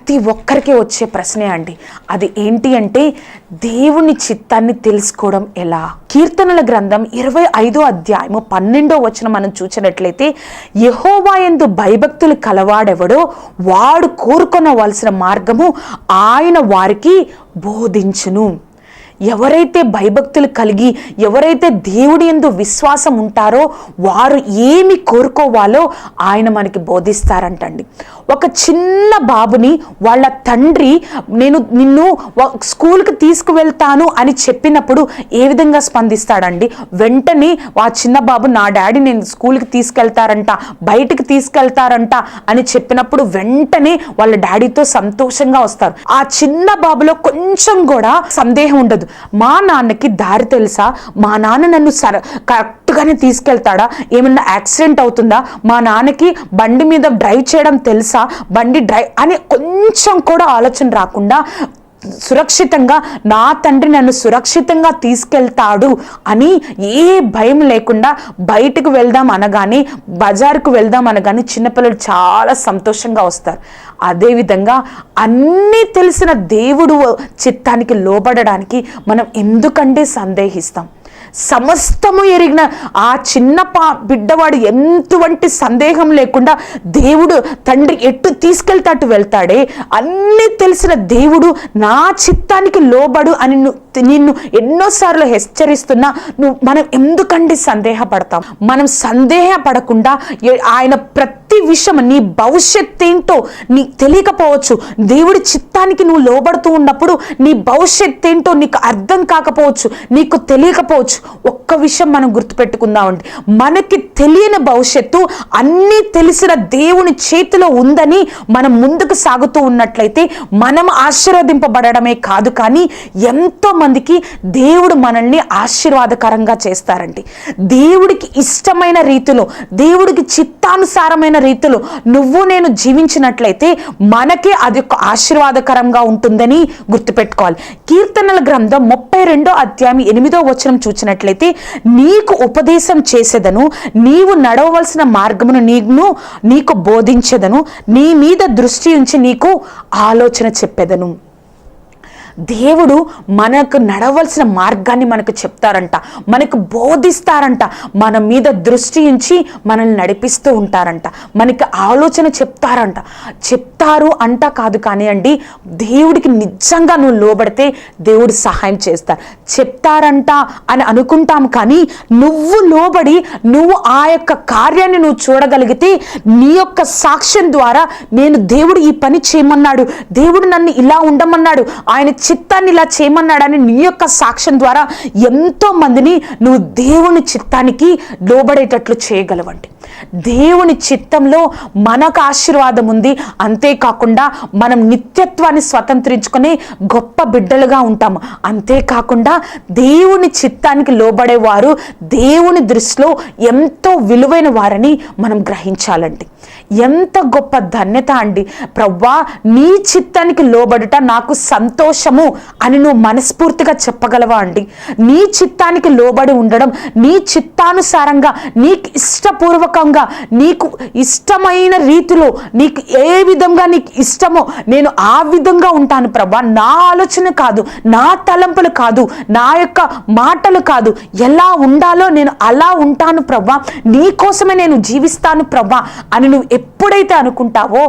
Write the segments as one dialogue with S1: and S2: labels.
S1: ప్రతి ఒక్కరికి వచ్చే ప్రశ్నే అండి. అది ఏంటి అంటే దేవుని చిత్తాన్ని తెలుసుకోవడం ఎలా? కీర్తనల గ్రంథం 25వ అధ్యాయము 12వ వచనం మనం చూసినట్లయితే, యెహోవా యందు భయభక్తులు కలవాడెవడో వాడు కోరుకొనవలసిన మార్గము ఆయన వారికి బోధించును. ఎవరైతే భయభక్తులు కలిగి ఎవరైతే దేవుడి యందు విశ్వాసం ఉంటారో వారు ఏమి కోరుకోవాలో ఆయన మనకి బోధిస్తారంటండి. ఒక చిన్న బాబుని వాళ్ళ తండ్రి నేను నిన్ను స్కూల్కి తీసుకువెళ్తాను అని చెప్పినప్పుడు ఏ విధంగా స్పందిస్తాడండి? వెంటనే ఆ చిన్న బాబు నా డాడీ నేను స్కూల్కి తీసుకెళ్తారంట, బయటికి తీసుకెళ్తారంట అని చెప్పినప్పుడు వెంటనే వాళ్ళ డాడీతో సంతోషంగా వస్తారు. ఆ చిన్న బాబులో కొంచెం కూడా సందేహం ఉండదు. మా నాన్నకి దారి తెలుసా? మా నాన్న నన్ను కరెక్ట్గానే తీసుకెళ్తాడా? ఏమన్నా యాక్సిడెంట్ అవుతుందా? మా నాన్నకి బండి మీద డ్రైవ్ చేయడం తెలుసా? బండి డ్రైవ్ అని కొంచెం కూడా ఆలోచన రాకుండా సురక్షితంగా నా తండ్రి నన్ను సురక్షితంగా తీసుకెళ్తాడు అని ఏ భయం లేకుండా బయటకు వెళ్దాం అనగానే, బజారుకు వెళ్దాం అనగానే చిన్నపిల్లలు చాలా సంతోషంగా వస్తారు. అదేవిధంగా అన్నీ తెలిసిన దేవుడు చిత్తానికి లోబడడానికి మనం ఎందుకంటే సందేహిస్తాం? సమస్తము ఎరిగిన ఆ చిన్న బిడ్డవాడు ఎటువంటి సందేహం లేకుండా దేవుడు తండ్రి ఎట్టు తీసుకెళ్తే అటు వెళ్తాడే. అన్నీ తెలిసిన దేవుడు నా చిత్తానికి లోబడు అని నిన్ను ఎన్నోసార్లు హెచ్చరిస్తున్నా మనం ఎందుకండి సందేహపడతాం? మనం సందేహపడకుండా ఆయన ప్రతి విషయం, నీ భవిష్యత్ ఏంటో నీకు తెలియకపోవచ్చు. దేవుడి చిత్తానికి నువ్వు లోబడుతూ ఉన్నప్పుడు నీ భవిష్యత్ ఏంటో నీకు అర్థం కాకపోవచ్చు, నీకు తెలియకపోవచ్చు. ఒక్క విషయం మనం గుర్తుపెట్టుకుందామండి, మనకి తెలియని భవిష్యత్తు అన్నీ తెలిసిన దేవుని చేతిలో ఉందని మనం ముందుకు సాగుతూ ఉన్నట్లయితే మనం ఆశీర్వదింపబడమే కాదు, కానీ ఎంతో మందికి దేవుడు మనల్ని ఆశీర్వాదకరంగా చేస్తారండి. దేవుడికి ఇష్టమైన రీతిలో, దేవుడికి చిత్తానుసారమైన రీతిలో నువ్వు నేను జీవించినట్లయితే మనకే అది ఒక ఆశీర్వాదకరంగా ఉంటుందని గుర్తుపెట్టుకోవాలి. కీర్తనల గ్రంథం 32వ అధ్యాయం 8వ వచనం చూసినట్లయితే, నీకు ఉపదేశం చేసేదను, నీవు నడవవలసిన మార్గమును నీకు బోధించేదను, నీ మీద దృష్టి ఉంచి నీకు ఆలోచన చెప్పేదను. దేవుడు మనకు నడవలసిన మార్గాన్ని మనకు చెప్తారంట, మనకు బోధిస్తారంట, మన మీద దృష్టి ఉంచి మనల్ని నడిపిస్తూ ఉంటారంట, మనకి ఆలోచన చెప్తారు అంట కాదు కానీ అండి, దేవుడికి నిజంగా నువ్వు లోబడితే దేవుడు సహాయం చేస్తారు. చెప్తారంట అని అనుకుంటాం కానీ నువ్వు లోబడి నువ్వు ఆ యొక్క కార్యాన్ని నువ్వు చూడగలిగితే నీ యొక్క సాక్ష్యం ద్వారా నేను దేవుడు ఈ పని చేయమన్నాడు, దేవుడు నన్ను ఇలా ఉండమన్నాడు, ఆయన చిత్తాన్ని ఇలా చేయమన్నాడని నీ యొక్క సాక్ష్యం ద్వారా ఎంతో మందిని నువ్వు దేవుని చిత్తానికి లోబడేటట్లు చేయగలవండి. దేవుని చిత్తంలో మనకు ఆశీర్వాదం ఉంది. అంతేకాకుండా మనం నిత్యత్వాన్ని స్వతంత్రించుకునే గొప్ప బిడ్డలుగా ఉంటాము. అంతేకాకుండా దేవుని చిత్తానికి లోబడేవారు దేవుని దృష్టిలో ఎంతో విలువైన వారని మనం గ్రహించాలండి. ఎంత గొప్ప ధన్యత అండి. ప్రవ్వా, నీ చిత్తానికి లోబడుట నాకు సంతోషము అని నువ్వు మనస్ఫూర్తిగా చెప్పగలవా అండి? నీ చిత్తానికి లోబడి ఉండడం, నీ చిత్తానుసారంగా నీకు ఇష్టపూర్వకంగా నీకు ఇష్టమైన రీతిలో నీకు ఏ విధంగా నీకు ఇష్టమో నేను ఆ విధంగా ఉంటాను ప్రభా. నా ఆలోచన కాదు, నా తలంపులు కాదు, నా యొక్క మాటలు కాదు, ఎలా ఉండాలో నేను అలా ఉంటాను ప్రభా, నీ కోసమే నేను జీవిస్తాను ప్రభా అని నువ్వు ఎప్పుడైతే అనుకుంటావో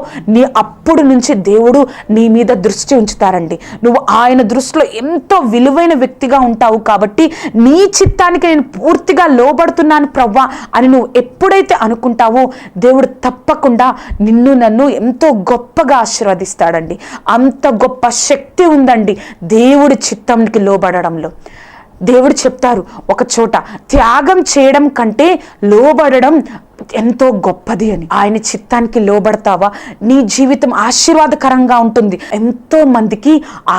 S1: అప్పుడు నుంచి దేవుడు నీ మీద దృష్టి ఉంచుతారండి. నువ్వు ఆయన దృష్టిలో ఎంతో విలువైన వ్యక్తిగా ఉంటావు కాబట్టి నీ చిత్తానికి నేను పూర్తిగా లోబడుతున్నాను ప్రవ్వా అని నువ్వు ఎప్పుడైతే అనుకుంటావో దేవుడు తప్పకుండా నిన్ను నన్ను ఎంతో గొప్పగా ఆశీర్వదిస్తాడండి. అంత గొప్ప శక్తి ఉందండి దేవుడి చిత్తానికి లోబడడంలో. దేవుడు చెప్తారు ఒక చోట, త్యాగం చేయడం కంటే లోబడడం ఎంతో గొప్పది అని. ఆయన చిత్తానికి లోబడతావా, నీ జీవితం ఆశీర్వాదకరంగా ఉంటుంది. ఎంతో మందికి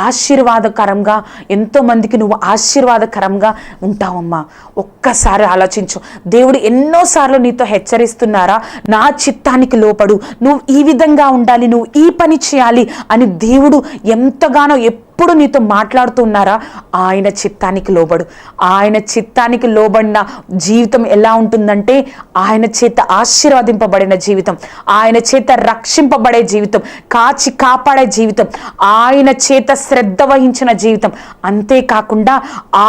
S1: ఆశీర్వాదకరంగా, ఎంతో మందికి నువ్వు ఆశీర్వాదకరంగా ఉంటావమ్మా. ఒక్కసారి ఆలోచించు. దేవుడు ఎన్నోసార్లు నీతో హెచ్చరిస్తున్నారా, నా చిత్తానికి లోపడు, నువ్వు ఈ విధంగా ఉండాలి, నువ్వు ఈ పని చేయాలి అని దేవుడు ఎంతగానో ఎప్పుడు నీతో మాట్లాడుతున్నారా? ఆయన చిత్తానికి లోబడు. ఆయన చిత్తానికి లోబడిన జీవితం ఎలా ఉంటుందంటే ఆయన చేత ఆశీర్వదింపబడిన జీవితం, ఆయన చేత రక్షింపబడే జీవితం, కాచి కాపాడే జీవితం, ఆయన చేత శ్రద్ధ వహించిన జీవితం, అంతేకాకుండా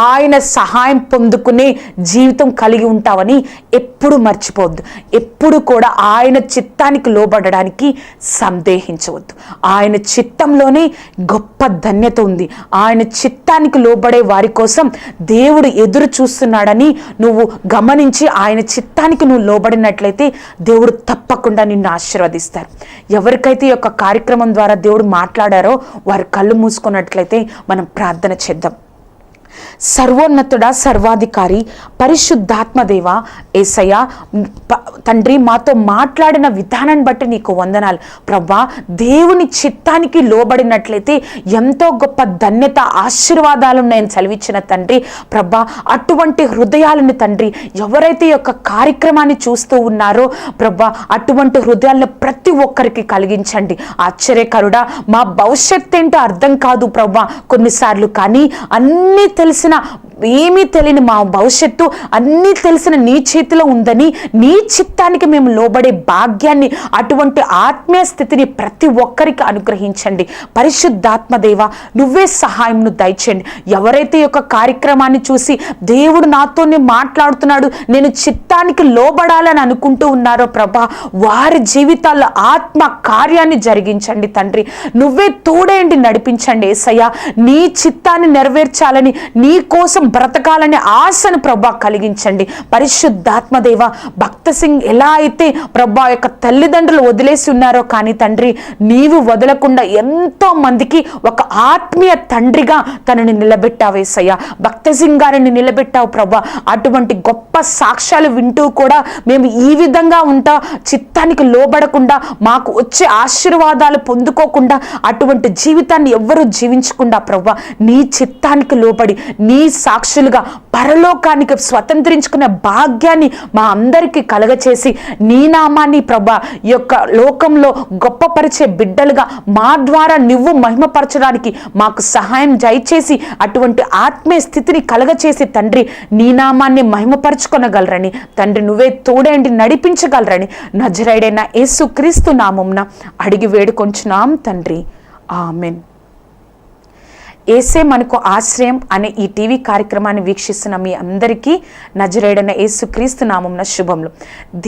S1: ఆయన సహాయం పొందుకునే జీవితం కలిగి ఉంటావని ఎప్పుడు మర్చిపోవద్దు. ఎప్పుడు కూడా ఆయన చిత్తానికి లోబడడానికి సందేహించవద్దు. ఆయన చిత్తంలోనే గొప్ప ధన్యత ఉంది. ఆయన చిత్తానికి లోబడే వారి కోసం దేవుడు ఎదురు చూస్తున్నాడని నువ్వు గమనించి ఆయన చిత్తానికి నువ్వు లోబడినట్లయితే దేవుడు తప్పకుండా నిన్ను ఆశీర్వదిస్తారు. ఎవరికైతే ఈ యొక్క కార్యక్రమం ద్వారా దేవుడు మాట్లాడారో వారు కళ్ళు మూసుకున్నట్లయితే మనం ప్రార్థన చేద్దాం. సర్వోన్నతుడా, సర్వాధికారి, పరిశుద్ధాత్మదేవ, యేసయ్య తండ్రి, మాతో మాట్లాడిన విధానాన్ని బట్టి నీకు వందనాలు ప్రభా. దేవుని చిత్తానికి లోబడినట్లయితే ఎంతో గొప్ప ధన్యత, ఆశీర్వాదాలు నేను చదివించిన తండ్రి ప్రభా. అటువంటి హృదయాలను తండ్రి ఎవరైతే ఈ యొక్క కార్యక్రమాన్ని చూస్తూ ఉన్నారో ప్రభా, అటువంటి హృదయాలను ప్రతి ఒక్కరికి కలిగించండి. ఆశ్చర్యకరుడా, మా భవిష్యత్తు ఏంటో అర్థం కాదు ప్రభా కొన్నిసార్లు, కానీ అన్నీ తెలిసిన, ఏమీ తెలియని మా భవిష్యత్తు అన్నీ తెలిసిన నీ చేతిలో ఉందని, నీ చిత్తానికి మేము లోబడే భాగ్యాన్ని, అటువంటి ఆత్మీయ స్థితిని ప్రతి ఒక్కరికి అనుగ్రహించండి. పరిశుద్ధాత్మదేవ, నువ్వే సహాయంను దయచేయండి. ఎవరైతే ఈ యొక్క కార్యక్రమాన్ని చూసి దేవుడు నాతోనే మాట్లాడుతున్నాడు, నేను చిత్తానికి లోబడాలని అనుకుంటూ ఉన్నారో ప్రభా, వారి జీవితాల్లో ఆత్మ కార్యాన్ని జరిగించండి తండ్రి. నువ్వే తోడేండి, నడిపించండి యేసయ్య. నీ చిత్తాన్ని నెరవేర్చాలని, నీ కోసం బ్రతకాలనే ఆశను ప్రభా కలిగించండి. పరిశుద్ధాత్మదేవ, భక్త సింగ్ ఎలా అయితే ప్రభా యొక్క తల్లిదండ్రులు వదిలేసి ఉన్నారో, కానీ తండ్రి నీవు వదలకుండా ఎంతో మందికి ఒక ఆత్మీయ తండ్రిగా తనని నిలబెట్టావేసయ్యా. భక్త సింగ్ గారిని నిలబెట్టావు ప్రభా. అటువంటి గొప్ప సాక్ష్యాలు వింటూ కూడా మేము ఈ విధంగా ఉంటా, చిత్తానికి లోబడకుండా, మాకు వచ్చే ఆశీర్వాదాలు పొందుకోకుండా, అటువంటి జీవితాన్ని ఎవ్వరూ జీవించకుండా ప్రభా, నీ చిత్తానికి లోబడి నీ సాక్షులుగా పరలోకానికి స్వతంత్రించుకునే భాగ్యాన్ని మా అందరికీ కలగచేసి, నీ నామాన్ని ప్రభా ఈ యొక్క లోకంలో గొప్పపరిచే బిడ్డలుగా మా ద్వారా నువ్వు మహిమపరచడానికి మాకు సహాయం దయచేసి, అటువంటి ఆత్మీయ స్థితిని కలగచేసి తండ్రి నీ నామాన్ని మహిమపరచుకొనగలరని తండ్రి నువ్వే తోడేండి నడిపించగలరని నజరేయుడైన యేసుక్రీస్తు నామమున అడిగి వేడుకొంచున్నాం తండ్రి. ఆమెన్. ఏసే మనకు ఆశ్రయం అనే ఈ టీవీ కార్యక్రమాన్ని వీక్షిస్తున్న మీ అందరికీ నజరేయుడైన యేసుక్రీస్తు నామమున శుభములు.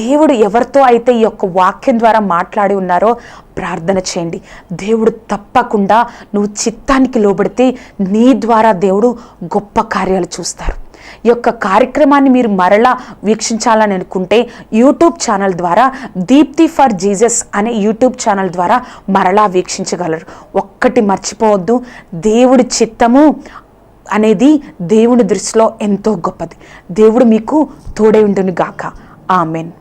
S1: దేవుడు ఎవరితో అయితే ఈ యొక్క వాక్యం ద్వారా మాట్లాడి ఉన్నారో ప్రార్థన చేయండి. దేవుడు తప్పకుండా నువ్వు చిత్తానికి లోబడితే నీ ద్వారా దేవుడు గొప్ప కార్యాలు చూస్తారు. ఈ యొక్క కార్యక్రమాన్ని మీరు మరలా వీక్షించాలని అనుకుంటే యూట్యూబ్ ఛానల్ ద్వారా, దీప్తి ఫర్ జీసస్ అనే యూట్యూబ్ ఛానల్ ద్వారా మరలా వీక్షించగలరు. ఒక్కటి మర్చిపోవద్దు, దేవుడి చిత్తము అనేది దేవుని దృష్టిలో ఎంతో గొప్పది. దేవుడు మీకు తోడై ఉండును గాక. ఆమెన్.